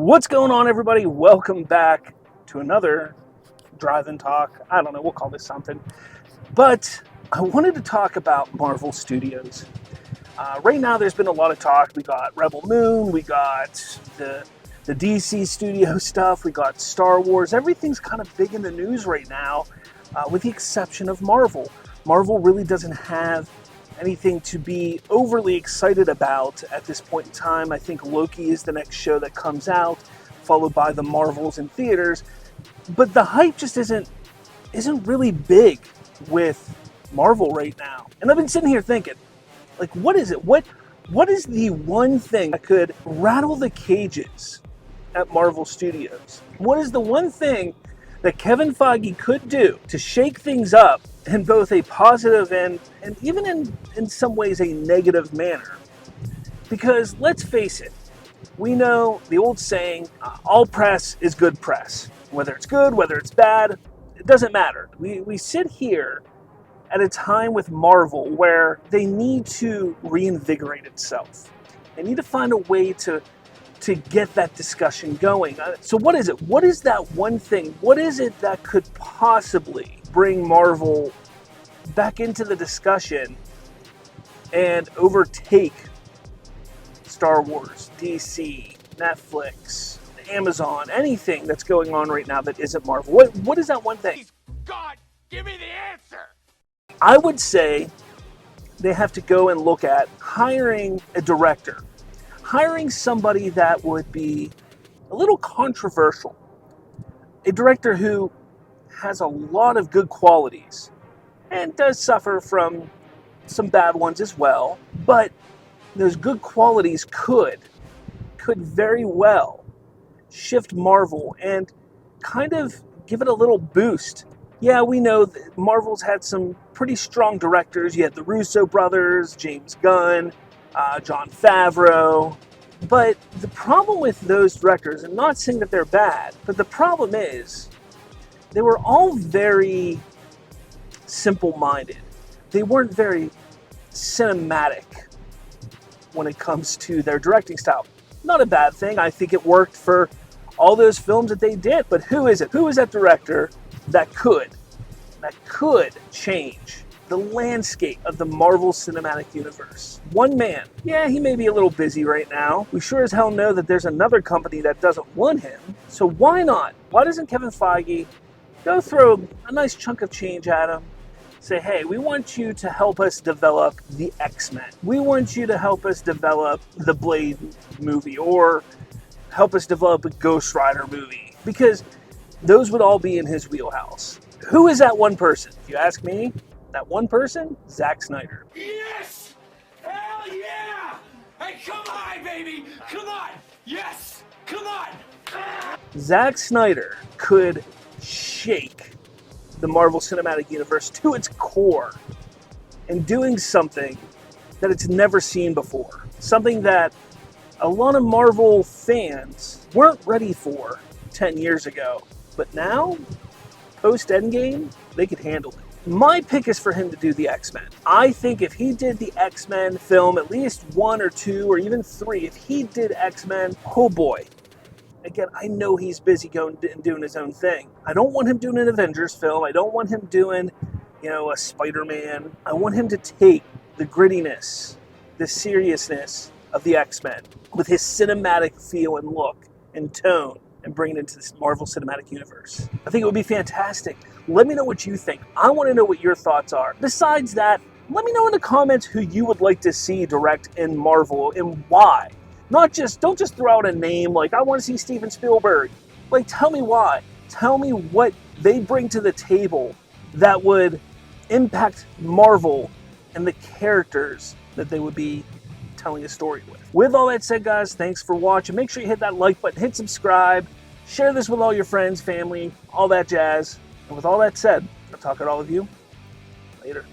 What's going on, everybody? Welcome back to another drive-in talk. I don't know, we'll call this something. But I wanted to talk about Marvel Studios. Right now, there's been a lot of talk. We got Rebel Moon, we got the DC studio stuff, we got Star Wars. Everything's kind of big in the news right now, with the exception of Marvel. Marvel really doesn't have anything to be overly excited about at this point in time. I think Loki is the next show that comes out, followed by the Marvels in theaters. But the hype just isn't really big with Marvel right now. And I've been sitting here thinking, like, what is it? What is the one thing that could rattle the cages at Marvel Studios? What is the one thing that Kevin Feige could do to shake things up in both a positive and even in some ways a negative manner? Because let's face it, we know the old saying, all press is good press. Whether it's good, whether it's bad, it doesn't matter. We sit here at a time with Marvel where they need to reinvigorate itself. They need to find a way to get that discussion going. So what is it? What is that one thing? What is it that could possibly bring Marvel back into the discussion and overtake Star Wars, DC, Netflix, Amazon, anything that's going on right now that isn't Marvel? What is that one thing? God, give me the answer! I would say they have to go and look at hiring a director. Hiring somebody that would be a little controversial. A director who has a lot of good qualities and does suffer from some bad ones as well. But those good qualities could very well shift Marvel and kind of give it a little boost. Yeah, we know that Marvel's had some pretty strong directors. You had the Russo brothers, James Gunn, Jon Favreau. But the problem with those directors, I'm not saying that they're bad, but the problem is they were all very simple-minded. They weren't very cinematic when it comes to their directing style. Not a bad thing. I think it worked for all those films that they did. But who is it? Who is that director that could change the landscape of the Marvel Cinematic Universe? One man. Yeah, he may be a little busy right now. We sure as hell know that there's another company that doesn't want him. So why not? Why doesn't Kevin Feige go throw a nice chunk of change at him? Say, hey, we want you to help us develop the X-Men. We want you to help us develop the Blade movie, or help us develop a Ghost Rider movie. Because those would all be in his wheelhouse. Who is that one person? If you ask me, that one person, Zack Snyder. Yes! Hell yeah! Hey, come on, baby! Come on! Yes! Come on! Zack Snyder could shake the Marvel Cinematic Universe to its core and doing something that it's never seen before. Something that a lot of Marvel fans weren't ready for 10 years ago. But now, post-Endgame, they could handle it. My pick is for him to do the X-Men. I think if he did the X-Men film, at least 1 or 2 or even 3, if he did X-Men, oh boy. Again, I know he's busy going and doing his own thing. I don't want him doing an Avengers film. I don't want him doing, a Spider-Man. I want him to take the grittiness, the seriousness of the X-Men with his cinematic feel and look and tone, and bring it into this Marvel Cinematic Universe. I think it would be fantastic. Let me know what you think. I want to know what your thoughts are. Besides that, let me know in the comments who you would like to see direct in Marvel and why. Don't just throw out a name like, I want to see Steven Spielberg. Like, tell me why. Tell me what they bring to the table that would impact Marvel and the characters that they would be telling a story with. With all that said, guys, thanks for watching. Make sure you hit that like button, hit subscribe, share this with all your friends, family, all that jazz. And with all that said, I'll talk to all of you later.